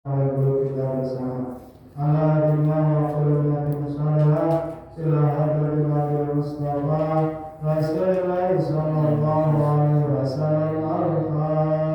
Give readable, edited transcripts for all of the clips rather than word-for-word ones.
oleh guru kita bersama. Alhamdulillah wa qulubiyati musyalah silahkan dari Mustafa Rasulullah sallallahu alaihi wasallam. Al-Fatihah.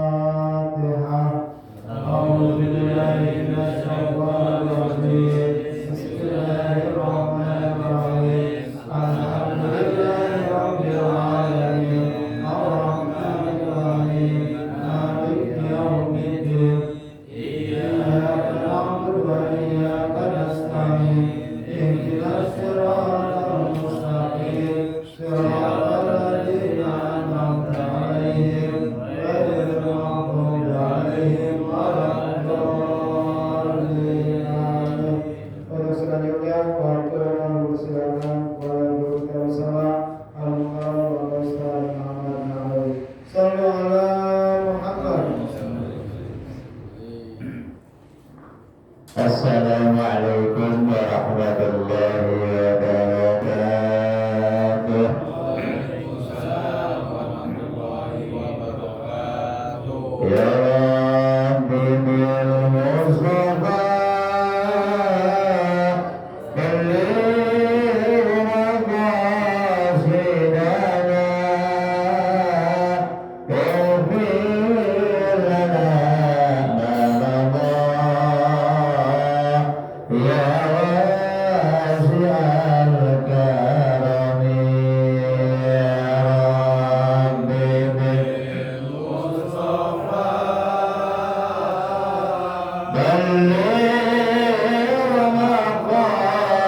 A'udzu billahi minasy syaithanir rajim. Bismillahirrahmanirrahim. Alhamdulillahi rabbil alamin. Ar-Rahmanir Rahim. Maliki yaumiddin. Iyyaka na'budu wa iyyaka nasta'in. Ihdinas siratal mustaqim. Siratal ladzina an'amta 'alaihim ghairil maghdubi 'alaihim waladdallin. Untuk selanjutnya, waktu yang dipersilakan oleh guru kita bersama Al-Mukarram Bapak Ustaz Muhammad Nawawi. Sallu ala Muhammad. Assalamualaikum warahmatullahi wabarakatuh. Waalaikumsalam warahmatullahi wabarakatuh. Ya Rabbi bil Mustafa balligh maqasidana waghfir lana ma madha ya wasi'al karami ya Rabbi bil Mustafa balligh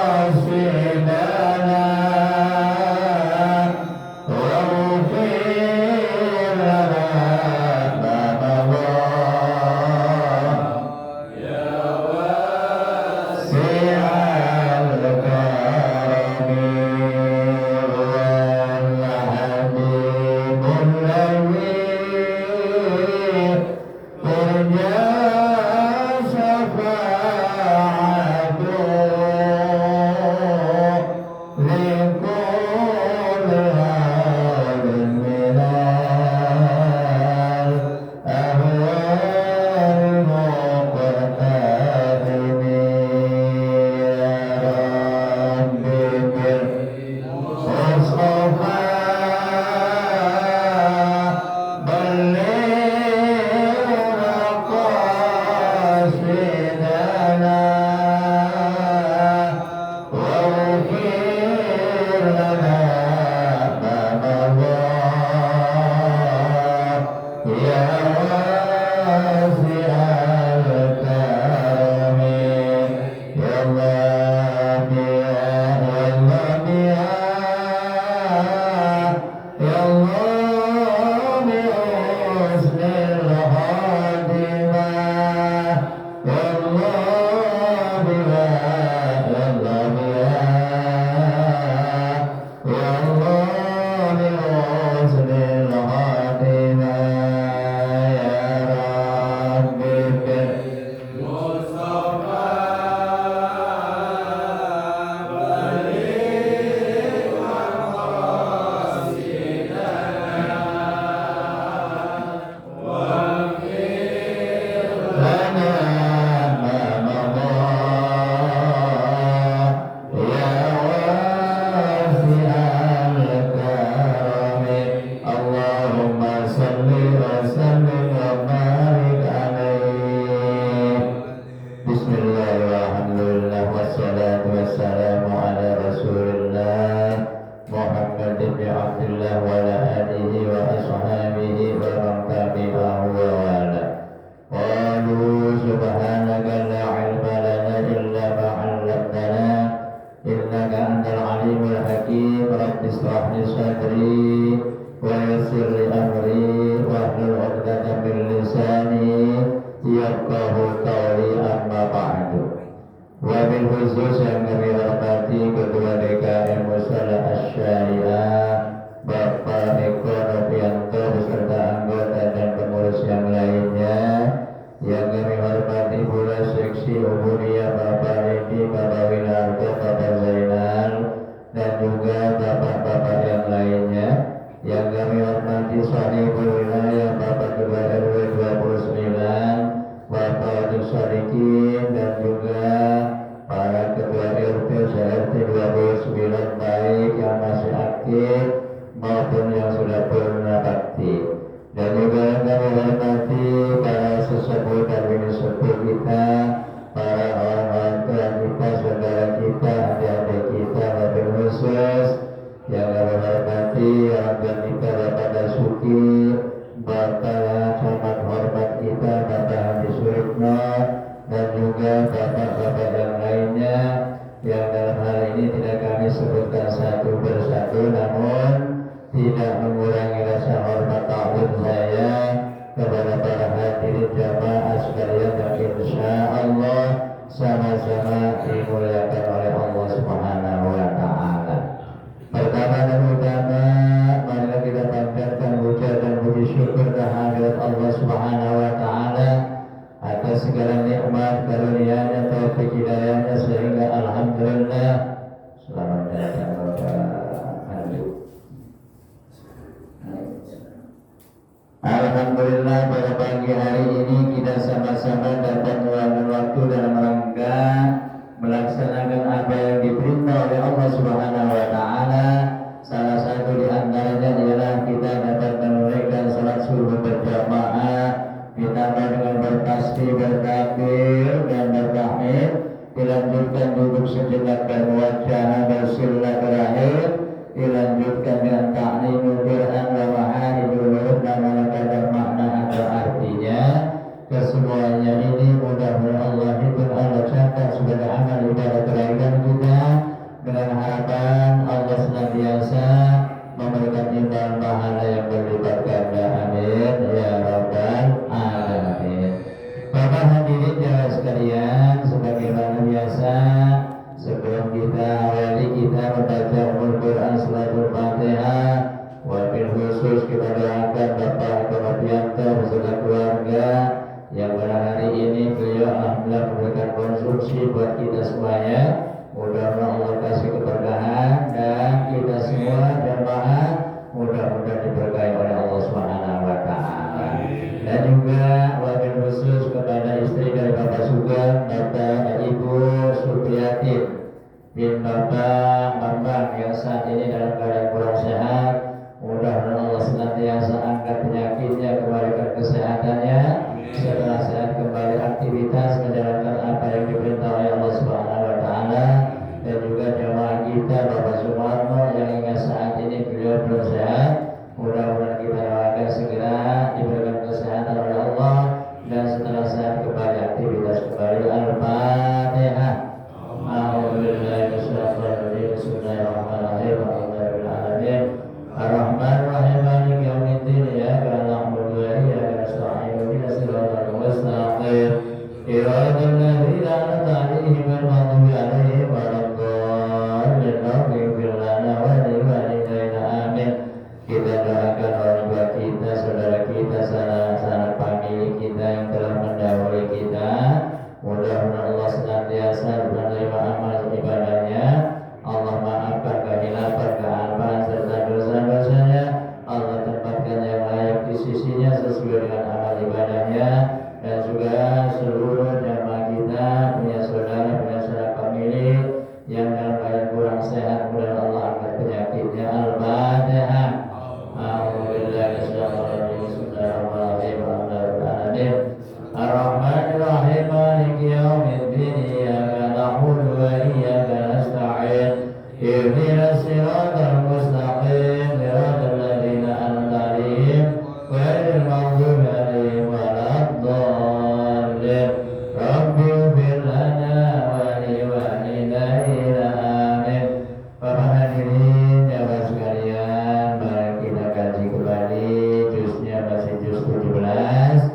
maqasidana waghfir lana ma madha ya wasi'al wasi'al karami wal habibul ladzi urja syafa'atuhu likulli halin minal ahwal muqtadimi ya Rabbi bil Mustafa balligh maqasidana waghfir lana ma madha ya wasi'al karami ya Allah ya Allah ya Allah bi husnil khatimah ya Allah bila ya Allah ya Allah bi husnil khatimah ya Rabbi bil Mustafa balligh maqasidana waghfir lana ma madha ya wasi'al karami Allahumma salli wa sallim wa barik alaihi. Bismillahirrahmanirrahim. Wassalatu wassalamu ala Rasulillah Muhammad bin Abdullah wa ala alihi wa ashabihi wa man tabi'ahu wa wala. Qalu subhanaka la ilma lana illa ma 'allamtana innaka antal alimul hakim. Rabbi ishrah li sadri wa yassir li amri wahlul 'uqdatam min lisani yafqahu qawli amma ba'du. Wabil khusus yang kami hormati Ketua DKM Musalah Asy-Syariah Bapak Eko Novianto beserta anggota dan pengurus yang lainnya, yang kami hormati pula Seksi Umuriyah Bapak Redi, Bapak Winarto, Bapak Zainal, dan juga bapak-bapak yang lainnya, yang kami hormati Sahibul Wilayah Bapak Ketua RW 29, Bapak Wadud Sadiq Baikin dan juga para ketua RT CRT 29 baik yang masih aktif maupun yang sudah purna bakti, dan juga kami hormati para sesepuh dan bini sepuh kita, para orang-orang tua kita, saudara kita, adik-adik kita, wabil khusus yang kami hormati orang tua kita Bapak Dasuki, Bapak Camat hormat kita Bapak Hadi Suritno, dan juga bapak-bapak yang lainnya yang dalam hal ini tidak kami sebutkan satu persatu, namun tidak mengurangi rasa hormat ta'zim saya kepada para hadirin jamaah sekalian yang insya Allah sama-sama dimuliakan oleh Allah Subhanahu wa Ta'ala. Pertama dan utama, marilah kita panjatkan puja dan puji syukur kehadirat Allah Subhanahu wa Ta'ala atas segala nikmat karunia-Nya, taufik hidayah-Nya, sehingga alhamdulillah selamat datang Bapak Hadi. Alhamdulillah pada pagi hari ini kita sama-sama dapat meluangkan waktu dalam rangka melaksanakan apa yang diperintah oleh Allah Subhanahu wa Ta'ala. Salah satu di antaranya ialah kita dapat menunaikan salat subuh berjamaah, ditambah dengan bertasbih, bertakbir dan bertahmid, dilanjutkan duduk sejenak dan muwajjah bersilaturahim, dilanjutkan dengan ta'limul Qur'an wa ma'ariful ulum dan kadar makna atau artinya. Kesemuanya ini mudah-mudahan Allah hitung, Allah catat sebagai amal ibadah kebaikan kita, dengan harapan Allah senantiasa memberikan imbal pahala yang berlipat ganda. Amin ya rabbal alamin. Bapak hadirin jamaah sekalian, sebagaimana biasa sebelum kita awali kita membaca Ummul Quran Salatul Fatihah, wabil khusus kita doakan Bapak Kematianto beserta keluarga yang pada hari ini beliau alhamdulillah memberikan konsumsi buat kita semuanya. Mudah-mudahan Allah kasih keberkahan dan kita semua jamaah mudah-mudahan diberkahi oleh Allah Subhanahu wa Ta'ala. Dan juga wabil khusus kepada istri dari Bapak Sugeng, Bapak Ibu Supriyati bin Bapak Bambang yang saat ini dalam keadaan kurang sehat. Mudah-mudahan Allah senantiasa angkat penyakitnya, kembalikan kesehatannya, setelah sehat kembali aktivitas menjalankan apa yang diperintah oleh Allah Subhanahu wa Ta'ala. Dan juga jamaah kita Bapak Sumarno yang hingga saat ini beliau belum sehat, mudah-mudahan kita doakan segera diberikan kesehatan oleh Allah, dan setelah sehat kembali aktivitas kembali. Al-Fatihah. Bismillahirrahmanirrahim. Alhamdulillahirrahmanirrahim. Ar-Rahmanirrahim. Maliki yaumiddin. Iyyaka na'budu wa iyyaka nasta'in. Ihdinas siratal mustaqim. Shiratal ladzina an'amta 'alaihim ghairil maghdubi 'alaihim waladdallin. Ighfir lana wa li walidayna. Amin. Kita doakan orang tua kita, saudara kita, sanak famili kita yang telah mendahului kita. Mudah-mudahan Allah senantiasa menerima amal ibadahnya. Allah maafkan kehilapan, kealpaan serta dosa-dosanya. Allah tempatkan yang layak di sisinya sesuai dengan amal ibadahnya. Dan juga seluruh jamaah kita, punya saudara, punya sanak famili yang dalam keadaan kurang sehat, mudah Allah angkat penyakitnya. Al-Fatihah. Ar-Rahmanirrahim. Maliki yaumiddin. Iyyaka na'budu wa iyyaka nasta'in. Ihdinas siratal mustaqim. Shiratal ladzina an'amta 'alaihim ghairil maghdubi 'alaihim waladdallin. Rabbi ighfir lana wa li walidayna. Amin. Bapak hadirin jamaah sekalian, mari kita kaji kembali juznya, masih juz 17.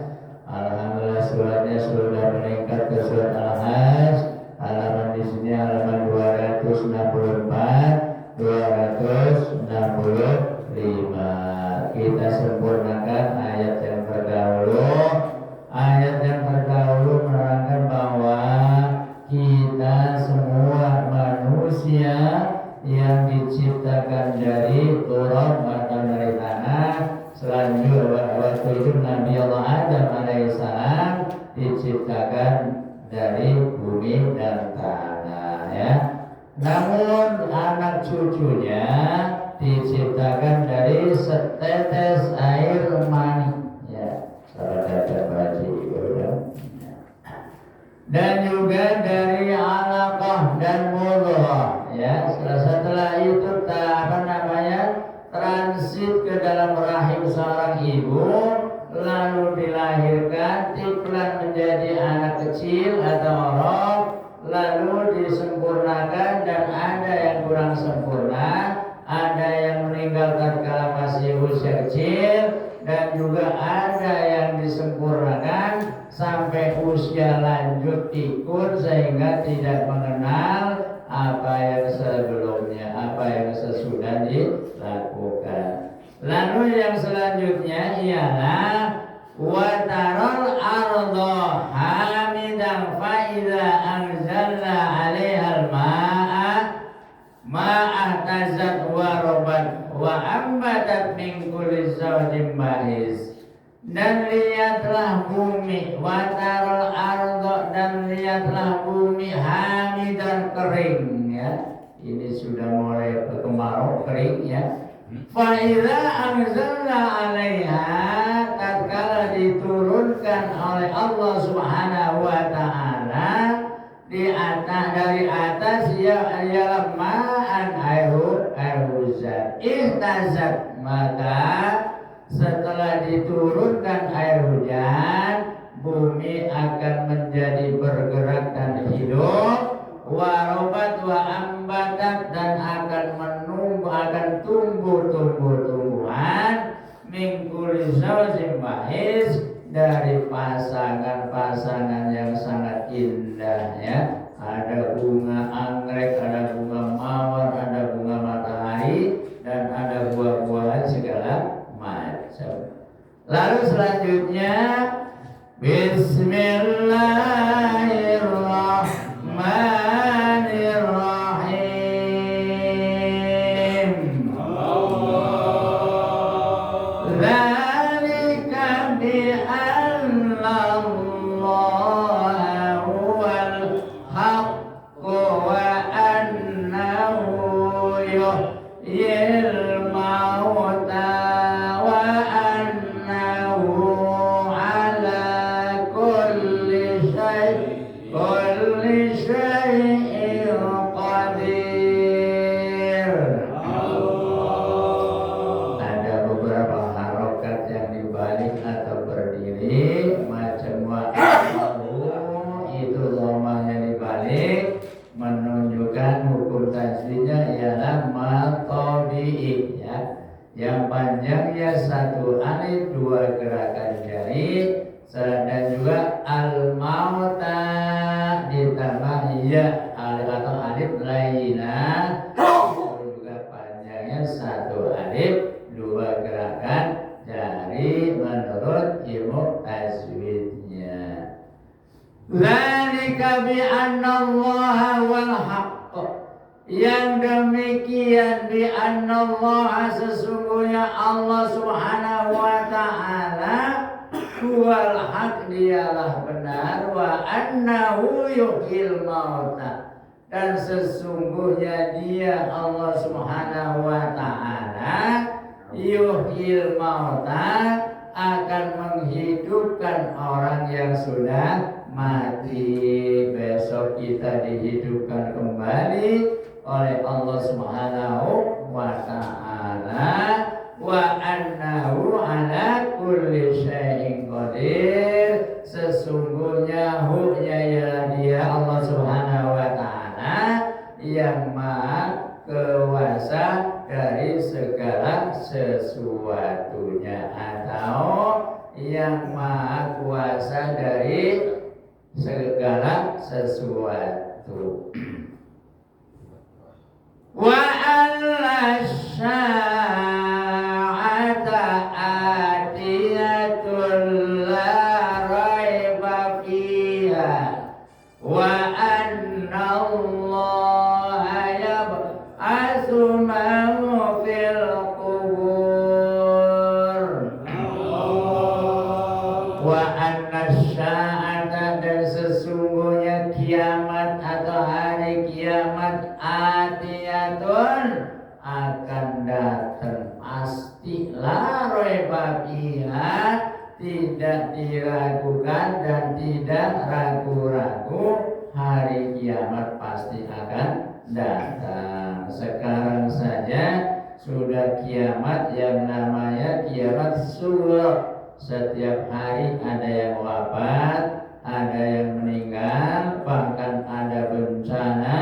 Alhamdulillah suratnya sudah meningkat ke surat Al-Hajj. Halaman di sini halaman 264, 265. Kita sempurnakan ayat yang terdahulu. Ayat yang terdahulu menerangkan bahwa kita semua manusia yang diciptakan dari turab atau dari tanah. Selanjutnya waktu itu Nabi Allah Adam alaihissalam diciptakan anak cucunya diciptakan dari setetes air mani, ya, saudara baji, ya. Dan juga dari alaqah dan mudghah, ya. Setelah itu transit ke dalam rahim seorang ibu, lalu dilahirkan, tiplan menjadi anak kecil atau orok, lalu disempurnakan, dan ada yang kurang sempurna, ada yang meninggal tatkala masih usia kecil, dan juga ada yang disempurnakan sampai usia lanjut ikut sehingga tidak mengenal apa yang sebelumnya, apa yang sesudah dilakukan. Lalu yang selanjutnya ialah watarol ardo hamidan faida anzalna alaihal ma'ah tazat wa robat wa ambatat min kulli zawjin bahis. Dan lihatlah bumi, watarol ardo, dan lihatlah bumi hamidan kering, ya. Ini sudah mulai kemarau kering, ya. Fa'idha anzalna alaiha, tatkala diturunkan oleh Allah Subhanahu wa ta'ala di atas, dari atas, ya ma'an air hujan ihtazat, maka setelah diturunkan air hujan, bumi akan menjadi bergerak dan hidup, warobat wa ambatat, dan akan tumbuh tumbuhan min kulli zawjin bahis, dari pasangan-pasangan yang sangat indah, ya. Ada bunga anggrek, ada bunga mawar, ada bunga matahari, dan ada buah-buahan segala macam. Lalu selanjutnya Bismillahirrahmanirrahim. Dzalika bi anna Allah huwal haqq wa annahu yuhyil mauta wa annahu ala kulli syai'in qadir. Ada beberapa harokat yang dibalik atau berdiri, macam itu lomahnya dibalik, menunjukkan hukum tajwidnya ialah matobi'i, ya. Yang panjangnya satu alif, dua gerakan jari, dan juga al-mauta ditambah ya atau alif laina, juga panjangnya satu alif, dua gerakan jari menurut ilmu tajwidnya. Dzalika bi anna Allah wal haqq, yang demikian bi anna Allah, sesungguhnya Allah Subhanahu wa ta'ala, huwal haq, dialah benar, wa annahu yuhyil mauta, dan sesungguhnya dia Allah Subhanahu wa ta'ala yuhyil mauta, akan menghidupkan orang yang sudah mati. Besok kita dihidupkan kembali oleh Allah Subhanahu wa ta'ala, wa annahu ala kulli syai'in qadir, sesungguhnya hu-nya ialah dia Allah Subhanahu wa ta'ala yang maha kuasa dari segala sesuatunya, atau yang maha kuasa dari segala sesuatu. Wa alla sya'ata atiyatul la raiba fiha, wa anna Allah yab'atsu man fil qubur. Wa anna sya'ata, dan sesungguhnya kiamat atau hari kiamat atiyatun tidak diragukan dan tidak ragu-ragu, hari kiamat pasti akan datang. Sekarang saja sudah kiamat yang namanya kiamat sughra. Setiap hari ada yang wafat, ada yang meninggal, bahkan ada bencana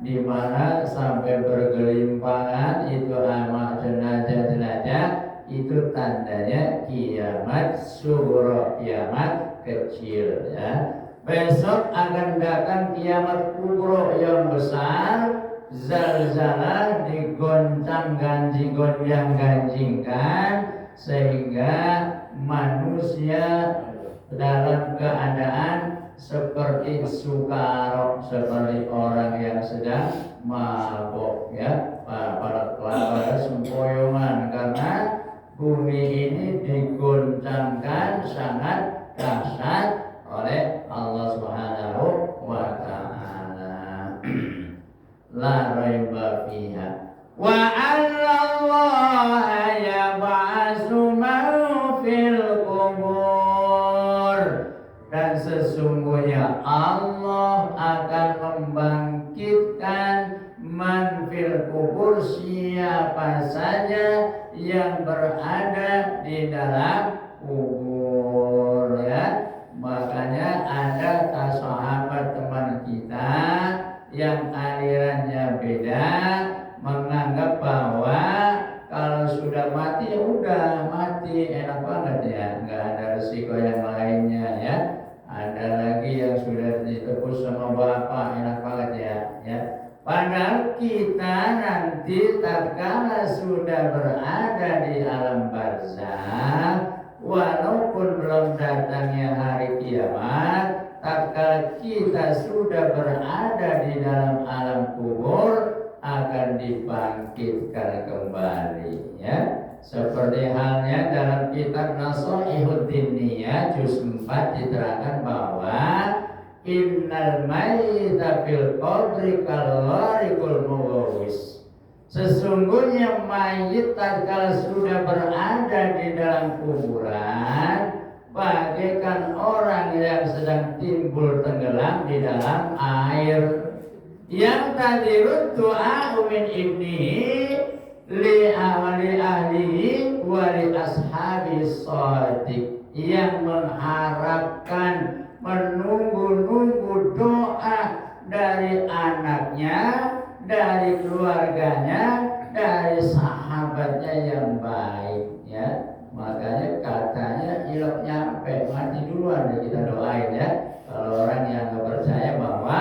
di mana sampai bergelimpangan itu amal jenazah-jenazah. Itu tandanya kiamat sughra, kiamat kecil ya. Besok akan datang kiamat kubro yang besar, zalzalah digoncang-ganjingkan sehingga manusia dalam keadaan seperti sukaro, seperti orang yang sedang mabok ya, pada sempoyongan, karena bumi ini digoncangkan sangat dahsyat oleh Allah Subhanahu wa ta'ala. La raiba fiha wa Allah yab'atsu man fil qubur, dan sesungguhnya Allah akan membangkitkan man fil qubur, siapa saja yang berada di dalam kubur ya. Makanya ada sahabat teman kita yang alirannya beda, menganggap bahwa kalau sudah mati ya udah mati, enak banget ya, nggak ada resiko yang lainnya ya. Ada lagi yang sudah ditebus sama bapak, enak banget ya. Padahal kita nanti tatkala sudah berada di alam barzakh, walaupun belum datangnya hari kiamat, tatkala kita sudah berada di dalam alam kubur, akan dibangkitkan kembali ya. Seperti halnya dalam kitab Nasaihud Diniyah juz 4 diterangkan bahwa innal mayyita fil qabri kalgharikul mughawwis, sesungguhnya mayit tatkala sudah berada di dalam kuburan bagaikan orang yang sedang timbul tenggelam di dalam air. Yang tadirut doa min ibnihi li ahlihi wa li ashabi shadiq, yang mengharapkan, menunggu-nunggu doa dari anaknya, dari keluarganya, dari sahabatnya yang baik ya. Makanya katanya ilok nyampe mati duluan ya kita doain ya. Kalau orang yang nggak percaya bahwa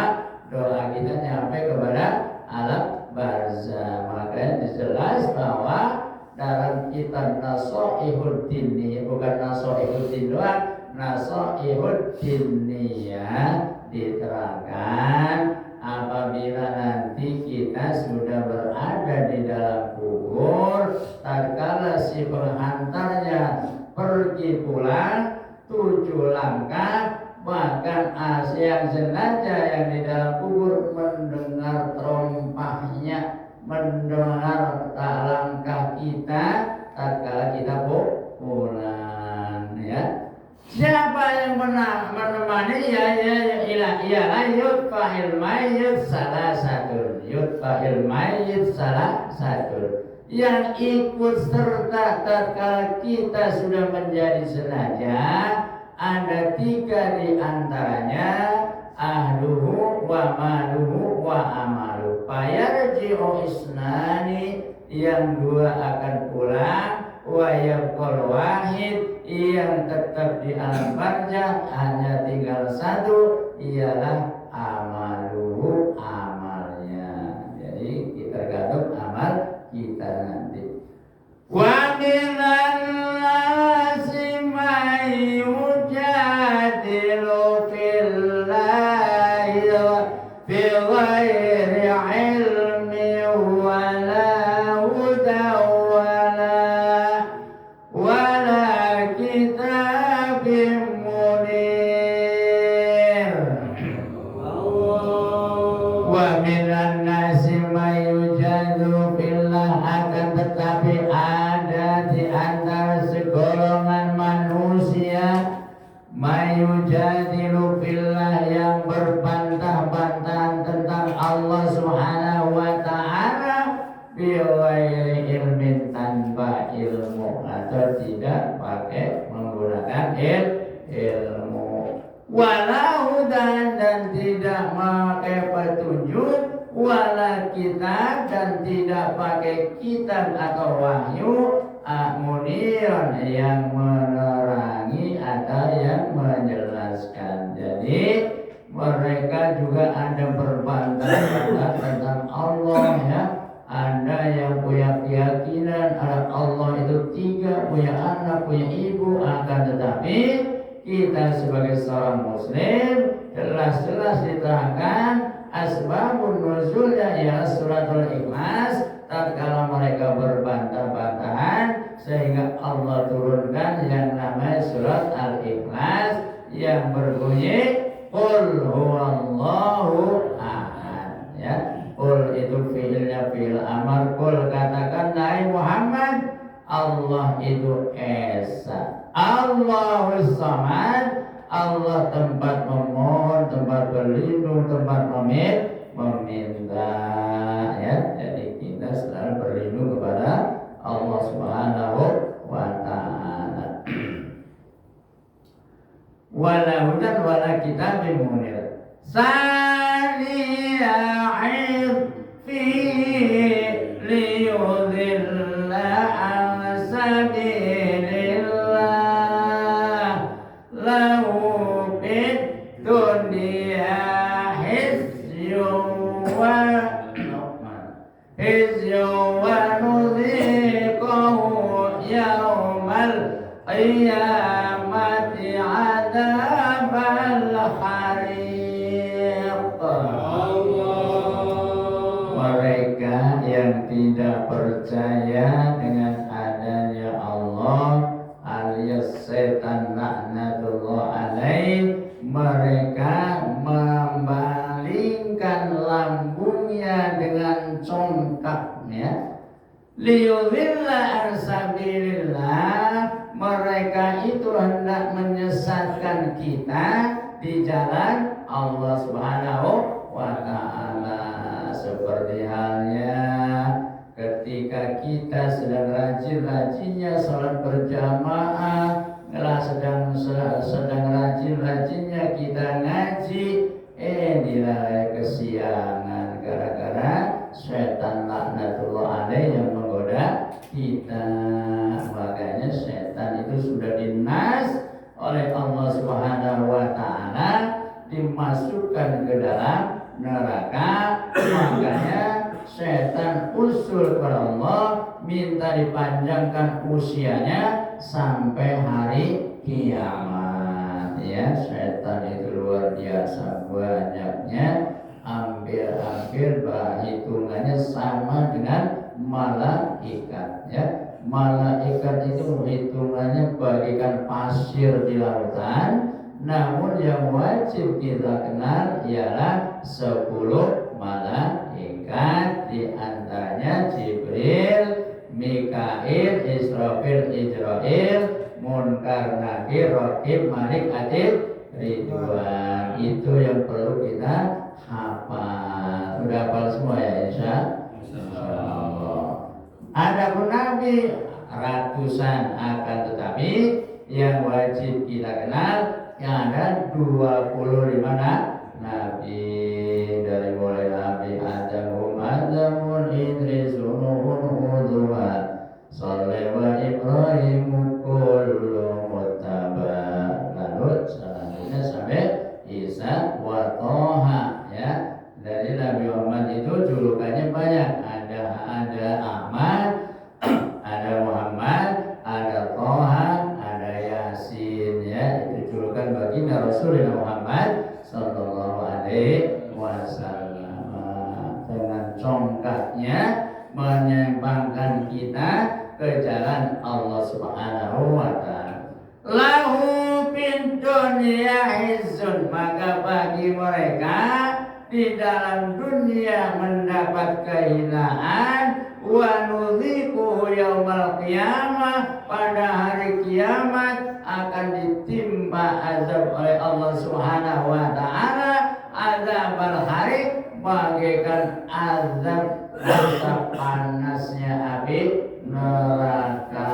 doa kita nyampe kepada alam barzakh, makanya jelas bahwa dalam kitab Nasaihud Diniyah, bukan Nasaihud Din doang, Nasaihud Diniyah diterangkan apabila nanti kita sudah berada di dalam kubur, tatkala si penghantarnya pergi pulang 7 langkah, bahkan yang sengaja yang di dalam kubur mendengar terompahnya, mendengar langkah kita tatkala kita pulang ya. Siapa yang menemani ialah yutfa'il mayyit salah satu, yutfa'il mayyit salah satu, yang ikut serta tatkala kita sudah menjadi jenazah. Ada 3 di antaranya, ahluhu wa maluhu wa amalu. Fayarji'u isnani, yang 2 akan pulang, wa yabqal wahid, yang tetap di alam barzakh hanya tinggal 1, ialah amaluhu, amalnya. Jadi kita tergantung amal kita nanti. Wa minan nasi may yujadilu fillahi bi ghairi ilmi wala huda wala kitabim munir. Wa minan nasi may yujadilu fillah, akan tetapi ada di antara segolongan manusia yang berbantah-bantahan tentang Allah Subhanahu wa taala biwairi ilmin, tanpa ilmu atau tidak pakai menggunakan ilmu, walau dan tidak pakai petunjuk, wala kitab dan tidak pakai kitab atau wahyu munir yang menerangi atau yang menjelaskan. Jadi mereka juga ada berbantah-bantah tentang Allah ya. Ada yang punya keyakinan Allah itu 3, punya anak, punya ibu, akan tetapi kita sebagai seorang muslim jelas-jelas diterangkan asbabun nuzulnya ya suratul Ikhlas. Tatkala mereka berbantah-bantahan sehingga Allah turunkan yang namanya surat Al-Ikhlas yang berbunyi Qul huwallahu ahad ya. Qul itu fiilnya fiil amar. Qul katakan hai Muhammad, Allah itu esa, Allahus samad, Allah tempat memohon, tempat berlindung, tempat meminta ya. Jadi kita selalu berlindung kepada Allah Subhanahu wa taala. Wala hudan wala kitabim munir. Sani'id fi liyudhilla an sabilillah lahu bid dunya hizyun wa nudhiqahu yawmal qiyamati adabal hariq. Mereka yang tidak percaya dengan adanya Allah alias setan laknatullah alaih, mereka membalingkan lambungnya dengan congkaknya. Liyudhilla an sabilillah, mereka itu hendak menyesatkan kita di jalan Allah Subhanahu wa taala. Seperti halnya ketika kita sedang rajin-rajinnya salat berjamaah, sedang rajin-rajinnya kita ngaji, nilai kesiangan gara-gara setan laknatullah alaih yang menggoda kita. Makanya setan itu sudah dinas oleh Allah Subhanahu wa taala, dimasukkan ke dalam neraka. Makanya setan usul kepada Allah minta dipanjangkan usianya sampai hari kiamat ya. Setan itu luar biasa banyaknya, hampir hitungannya sama dengan malaikat ya. Malaikat itu hitungannya bagikan pasir di lautan. Namun yang wajib kita kenal ialah 10 malaikat, di antaranya Jibril, Mikail, Israfil, Ijrail, Munkar, Nakir, Raqib, Malik, Atid, Ridwan. Itu yang perlu kita hafal. Sudah hafal semua ya insyaallah. Adapun Nabi ratusan, akan tetapi yang wajib kita kenal yang ada 25 nabi, dari mulai Nabi Adamun, Idrisun, Hudhuman, Saleh wa Ibrahim, kullu muttaba. Lalu selanjutnya sampai Isa wa Toha ya. Dari Nabi Muhammad itu julukannya banyak. Ada Ahmad, ada Muhammad, ada Toha, ada Yasin ya. Itu julukan baginda Rasulullah Muhammad sallallahu alaihi wasallam. Dengan congkaknya menyimpangkan kita ke jalan Allah Subhanahu wa taala. Lahu fid dunya hizzun, maka bagi mereka di dalam dunia mendapat kehinaan, wa nudhiquhu yaumal qiyamah, pada hari kiamat akan ditimpa azab oleh Allah Subhanahu wa taala bagaikan azab rasa panasnya api neraka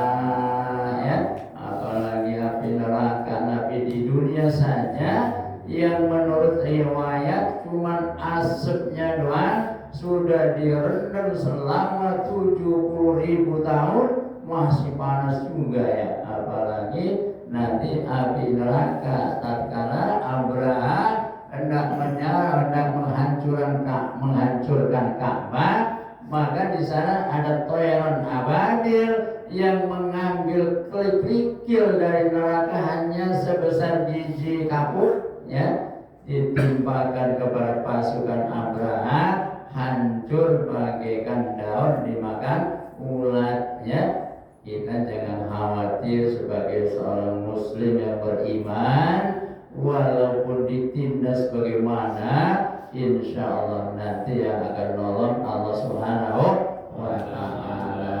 ya. Apalagi api neraka, api di dunia saja yang menurut riwayat cuman asapnya doang sudah direndam selama 70.000 tahun masih panas juga ya. Apalagi nanti api neraka tatkala Abraha hendak menghancurkan Ka'bah, maka di sana ada toyaron ababil yang mengambil kerikil dari neraka hanya sebesar biji kapur ya, ditimpakan kepada pasukan Abraha, hancur bagaikan daun dimakan ulat ya. Kita jangan khawatir sebagai seorang muslim yang beriman, walaupun ditindas bagaimana, insya Allah nanti yang akan nolong Allah Subhanahu wa Ta'ala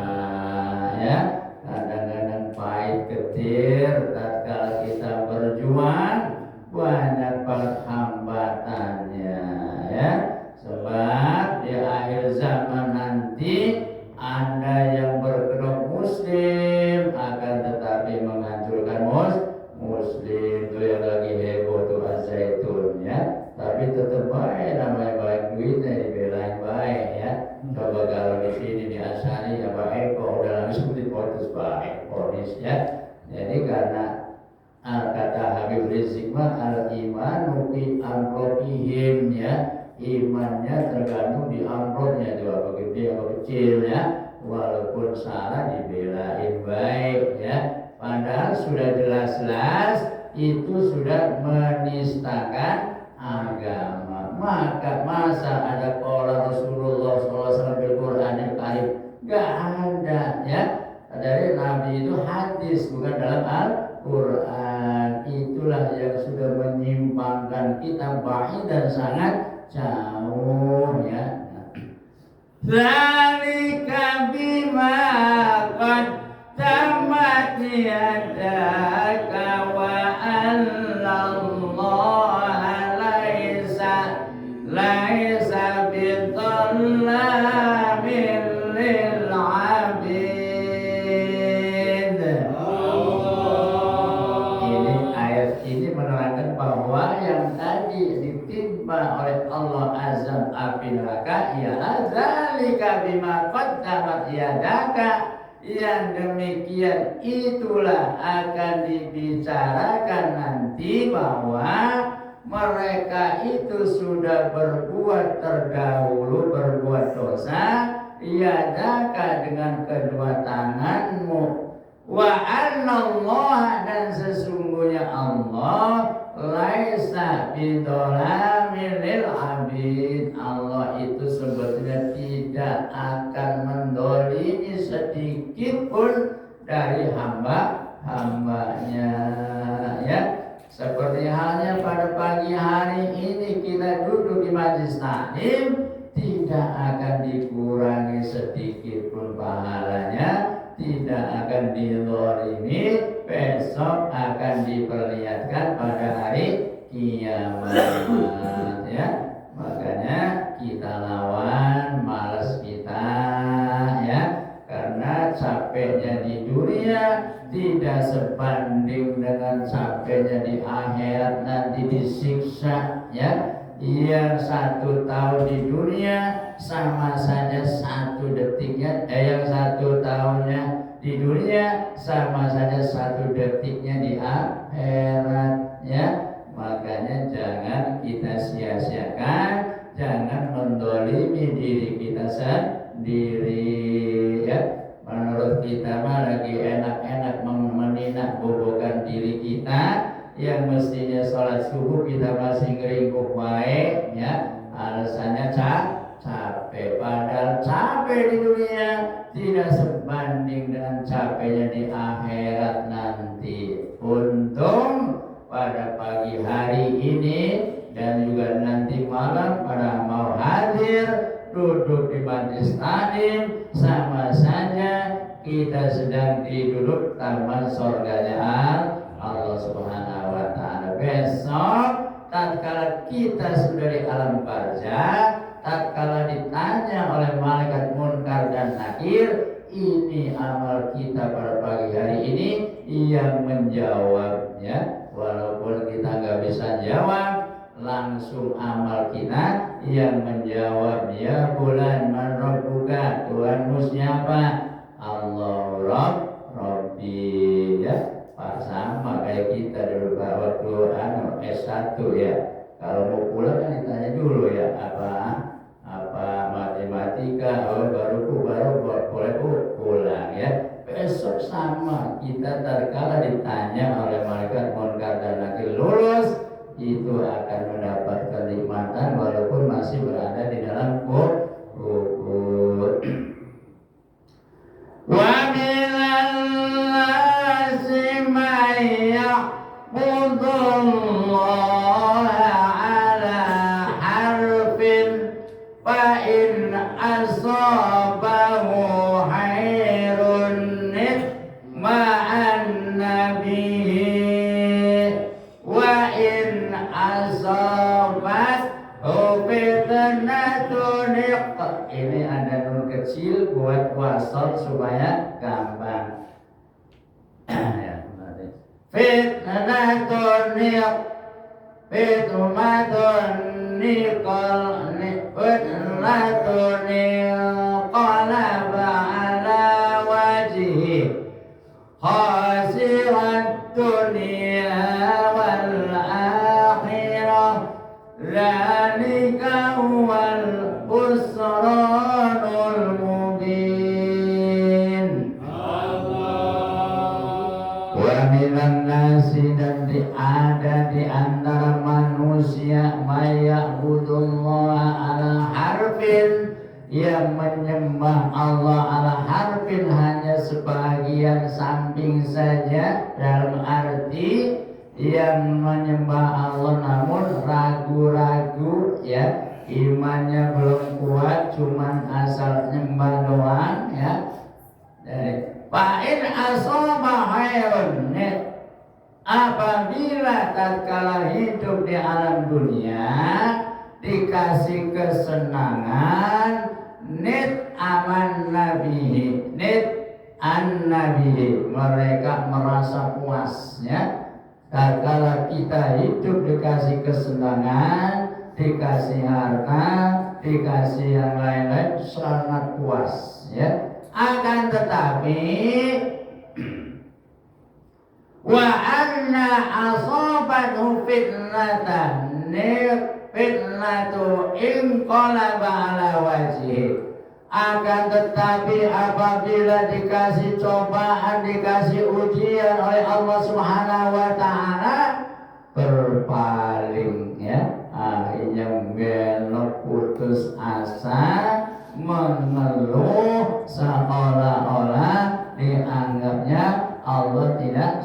ya. Kadang-kadang pahit ketir tatkala kita berjuang, banyak banget hambatannya ya. Sebab di akhir zaman nanti Anda yang berkedok muslim akan tetapi menghancurkan muslim. Itu yang lagi heboh tuh Zaitun ya. Tapi tetap baik, namanya baik duitnya dibelain baik ya. Coba kalau di sini di Asari ya baik kok udah langsung dipotus baik ponis ya. Jadi karena kata Habib Rizik mah al-iman fi amrotihim ya. Imannya tergantung di amplopnya, juga apa gede apa kecil ya. Walaupun salah dibelain baik ya. Padahal sudah jelas-jelas itu sudah menistakan agama. Maka masa ada qala Rasulullah SAW bil Qur'anil Karim? Gak ada ya. Dari Nabi itu hadis bukan dalam Al-Quran. Itulah yang sudah menyimpangkan kita baik dan sangat jauh ya. Zalika bima qaddamat yadaka wa allallaha laisa bidhallamin lil abid. Ini ayat ini menerangkan bahwa yang tadi ditimpa oleh Allah azab api neraka ialah zalika bima qaddamat yadaka, yang demikian itulah akan dibicarakan nanti bahwa mereka itu sudah berbuat terdahulu berbuat dosa yadaka dengan kedua tanganmu, wa anallah dan sesungguhnya Allah laisa bidolamin lil abid. Allah itu sebetulnya tidak akan mendolimi sedikit pun dari hamba-hambanya ya. Seperti halnya pada pagi hari ini kita duduk di majlis taklim, tidak akan dikurangi sedikit pun pahalanya, tidak akan dizalimi, besok akan diperlihatkan pada hari kiamat ya. Makanya kita lawan malas kita ya, karena capeknya di dunia tidak sebanding dengan capeknya di akhirat nanti disiksa ya. Yang 1 tahun di dunia sama saja 1 detiknya, yang 1 tahunnya di dunia sama saja 1 detiknya di akhirat ya. Makanya jangan kita sia-siakan, jangan mendolimi diri kita sendiri ya. Menurut kita mah lagi enak-enak meninak bobokan diri kita, yang mestinya sholat subuh kita masih ngeringkuk baik ya, alasannya capek. Padahal capek di dunia tidak sebanding dengan capeknya di akhirat nanti. Untung pada pagi hari ini dan juga nanti malam pada mau hadir duduk di majlis taklim, sama saja kita sedang duduk taman surganya Allah Subhanahu wa Ta'ala. Besok tatkala kita sudah di alam barzah, tatkala ditanya oleh malaikat munkar dan nakir, ini amal kita pada pagi hari ini, yang menjawabnya walaupun kita nggak bisa jawab langsung, amal kita yang menjawab, ya bulan man rabbuka, Tuhanmu siapa? Allah Rabbi, ya Pak, sama kayak kita dulu Pak waktu S1 ya, kalau mau pulang kan ditanya dulu ya apa matematika, baru boleh pulang ya. Besok sama kita tatkala ditanya oleh malaikat munkar dan nakir lulus, itu akan mendapat kenikmatan walaupun masih berada di dalam kubur. Wa minal nasi may ya'budullaha ala harfin fa in asabahu khairun ma'an nabihi wa in asabat fitnatun. Ini ada nun kecil buat wasal supaya gampang. Fitnatun qalaba ala wajhi khasirat dunya wal akhirah, dzalika huwal khusranul mubin. Wa minan nasi, dan ada di antara manusia, mayya'budullaha ala harfin, yang menyembah Allah ala harfin, hanya sebagian samping saja, dalam arti yang menyembah Allah namun ragu-ragu ya, imannya belum kuat, cuman asal nyembah doang ya. Fa'in asaba khairun, apabila tatkala hidup di alam dunia dikasih kesenangan, aman nabihi, an nabihi, mereka merasa puas ya. Tatkala kita hidup dikasih kesenangan, dikasih harta, dikasih yang lain-lain, sangat puas ya. Akan tetapi wa anna asabatu fitnatan, fitnatu inqalaba ala wajhi. Akan tetapi apabila dikasih cobaan, dikasih ujian oleh Allah Subhanahu wa taala, berpaling ya, akhirnya belok, putus asa, mengeluh, seolah-olah dianggapnya Allah tidak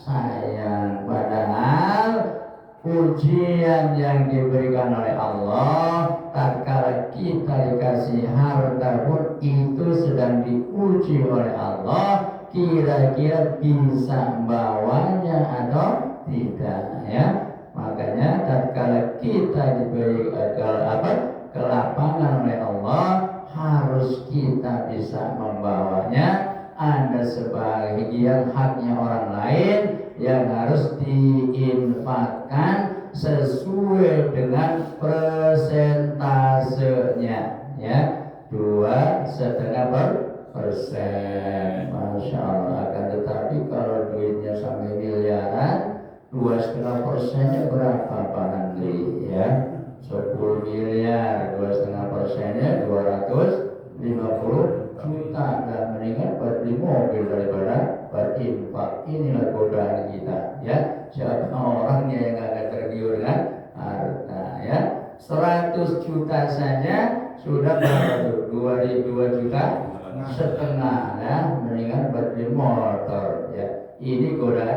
sayang. Padahal ujian yang diberikan oleh Allah, tatkala kita dikasih harta pun itu sedang diuji oleh Allah, kira-kira bisa bawanya atau tidak ya. Makanya tatkala kita diberi kelapangan oleh Allah, harus kita bisa membawanya. Ada sebagian haknya orang lain yang harus diinfakkan sesuai dengan persentasenya ya, 2,5%. Masya Allah. Akan tetapi kalau duitnya sampai miliaran, 2,5%-nya berapa Pak Andri ya? 10 miliar, 2,5%-nya 250 juta. Dan mendingan buat beli mobil daripada berinfak. Inilah godaan kita ya. Siapa orangnya yang agak tergiur dengan harta ya. 100 juta saja sudah berapa tuh? 2 juta setengah ya. Mendingan buat beli motor ya. Ini godaan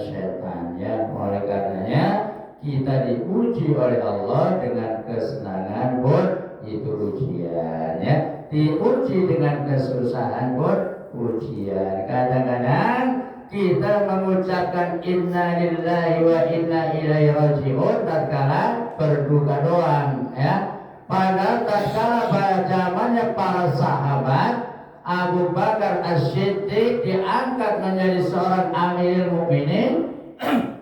setan ya. Oleh karenanya kita diuji oleh Allah dengan kesenangan pun itu ujian ya. Diuji dengan kesusahan pun ujian. Kadang-kadang kita mengucapkan inna lillahi wa inna ilaihi raji'un tatkala berduka doang ya. Padahal tatkala pada zamannya para sahabat, Abu Bakar As-Siddiq diangkat menjadi seorang Amirul Mukminin,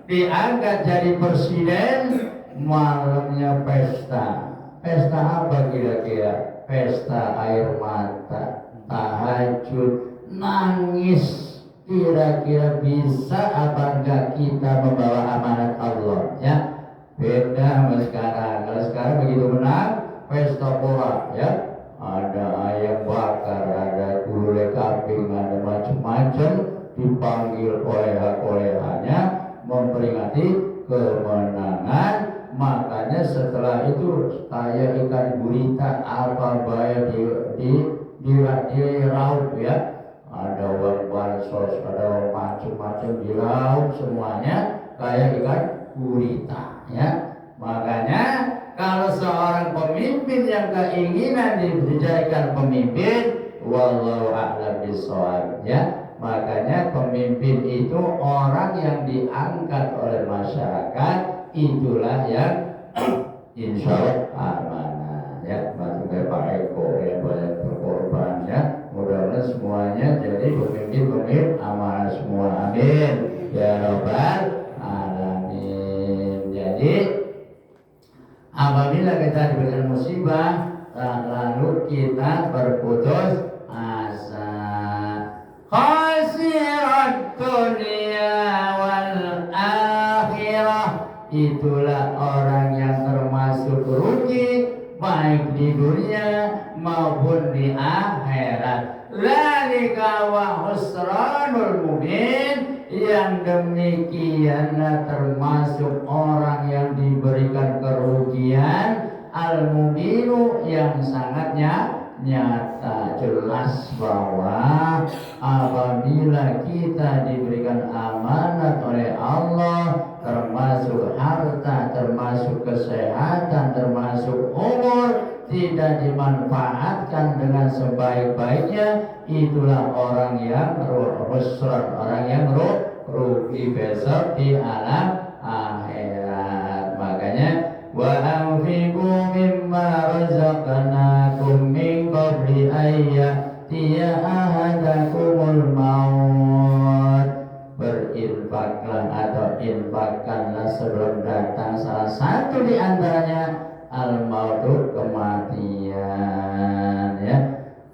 diangkat jadi presiden, malamnya pesta. Pesta apa kira-kira? Pesta air mata, tahajud, nangis. Kira-kira bisa apa enggak kita membawa amanat Allah ya? Beda sama sekarang. Kalau sekarang begitu menang, pesta pora ya. Ada ayam bakar, ada gulai kambing, ada macam-macam, dipanggil oleh-olehnya memperingati kemenangan. Makanya setelah itu kayak ikan gurita apa bayar di laut ya. Ada uang bansos, ada macam-macam di laut, semuanya kayak ikan gurita ya. Makanya kalau seorang pemimpin yang keinginan dijadikan pemimpin, wallahu a'lam bishawab ya. Makanya pemimpin itu orang yang diangkat oleh masyarakat, itulah yang insya Allah amanah ya. Maksudnya Pak Eko ya, banyak berkorban ya. Mudah-mudahan semuanya jadi pemimpin amanah semua, amin ya rabbal alamin. Jadi apabila kita diberikan musibah lalu kita berputus asa, khasirat dunia wal akhirah, itulah orang yang termasuk rugi baik di dunia maupun di akhirat. Dzalika wa husranul mubin, yang demikianlah termasuk orang yang diberikan kerugian al-mubinu, yang sangatnya nyata. Jelas bahwa apabila kita diberikan amanat oleh Allah, termasuk harta, termasuk kesehatan, termasuk umur, tidak dimanfaatkan dengan sebaik-baiknya, itulah orang yang husran, orang yang rugi besok di alam akhirat. Makanya wa anfiqu mimma razaqnakum min qabli ayyatiya ahadakumul maut, berinfaklah atau infakkanlah sebelum datang salah satu di antaranya al-mautu, kematian ya.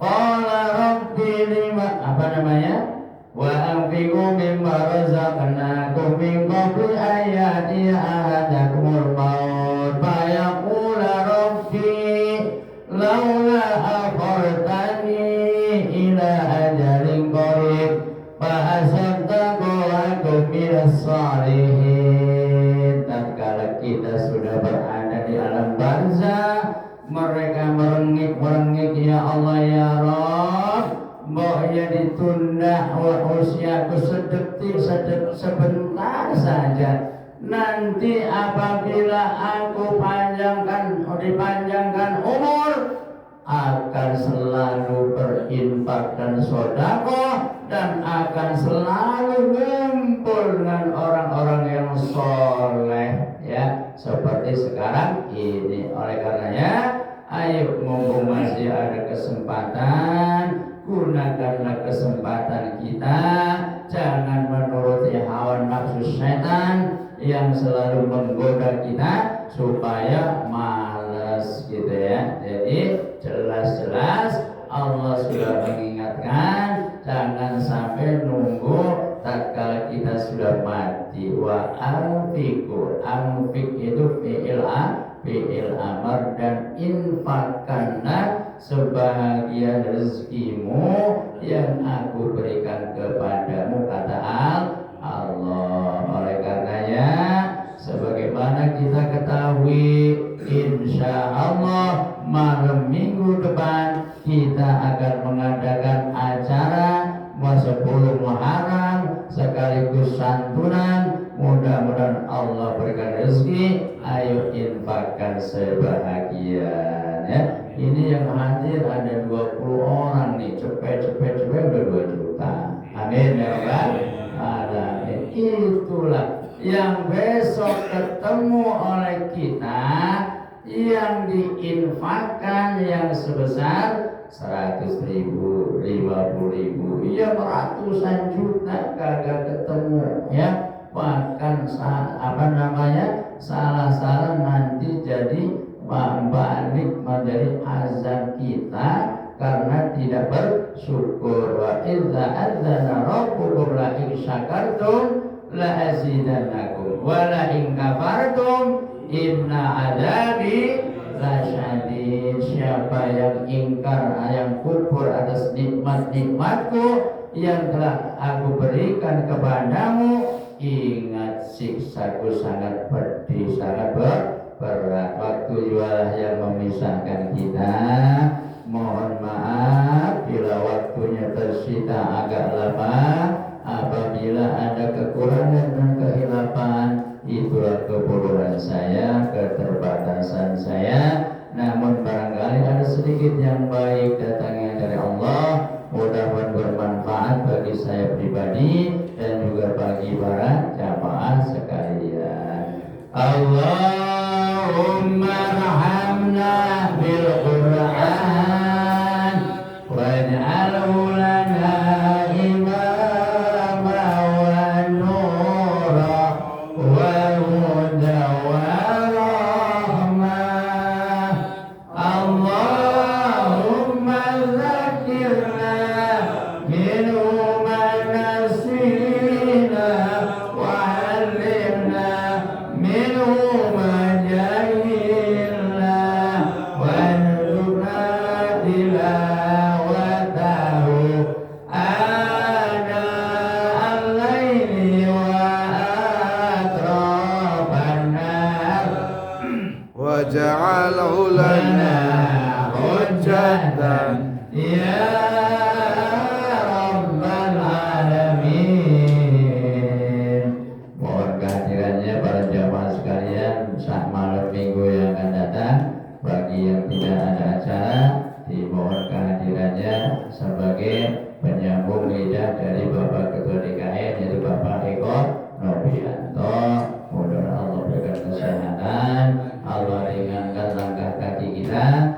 Qala rabbi lima, apa namanya? Wa anfiqu mimma razaqnakum min qabli ayyatiya ahadakumul maut fa yaqula rabbi laula akhartani ila ajalin qarib fa asaddaqu wa akum minas salihin. Tatkala kita sudah berada di alam barzah, mereka merengek ya Allah ya Rabb, bahwa ditunda usiaku sedetik sebentar saja. Nanti apabila aku dipanjangkan umur, akan selalu berinfak dan sedekah, dan akan selalu ngumpul dengan orang-orang yang soleh ya, seperti sekarang ini. Oleh karenanya, ayo mumpung masih ada kesempatan, gunakanlah kesempatan kita. Jangan menuruti hawa nafsu setan yang selalu menggoda kita supaya malas gitu ya. Jadi jelas-jelas Allah sudah mengingatkan, jangan sampai nunggu tatkala kita sudah mati. Wa anfiqu, anfiq itu fi'il amar, dan infakkanlah sebahagian rezekimu yang aku berikan kepadamu, kata Allah. Oleh karenanya, sebagaimana kita ketahui, insya Allah malam minggu depan kita akan mengadakan acara 10 Muharram sekaligus santunan. Mudah-mudahan Allah berikan rezeki. Ayo infakkan sebahagian ya. Ini yang hadir ada 20 orang nih, cepet udah 2 juta. Amin ya Rabbal alamin. Itulah yang besok ketemu oleh kita, yang diinfakkan yang sebesar 100.000, 50.000, yang ratusan juta kagak ketemu ya. Bahkan salah-salah nanti jadi balik menjadi azab kita karena tidak bersyukur. Wa idza adzana rabbukum la in syakartum la azidannakum wa la in kafartum inna adzabi lasyadid. Siapa yang ingkar, yang kufur atas nikmat-nikmatku yang telah aku berikan kepadamu, ingat siksaku sangat pedih, sangat berat. Waktu jualah yang memisahkan kita. Mohon maaf bila waktunya tersita agak lama. Apabila ada kekurangan dan kehilapan, itulah kebodohan saya, keterbatasan saya. Namun barangkali ada sedikit yang baik datangnya dari Allah. Mudah-mudahan bermanfaat bagi saya pribadi dan juga bagi para jamaah sekalian. Allahumma rahamna bil Qur'an waj'alhu lana imama wa nura wa huda wa rahmah. Allahumma zakirna minhu ma nasina wa 'allimna minhu ma jahilna warzuqna tilawatahu ana al-laili wa atrafan nar waj'alhu lana hujjatan ya rabbal alamin. Mohon kehadirannya para jamaah sekalian saat malam minggu yang akan datang. Bagi yang tidak ada acara, dimohon kehadirannya sebagai penyambung lidah dari Bapak Ketua DKM, yaitu Bapak Eko Novianto. Mudah-mudahan Allah berikan kesehatan, Allah ringankan langkah kaki kita,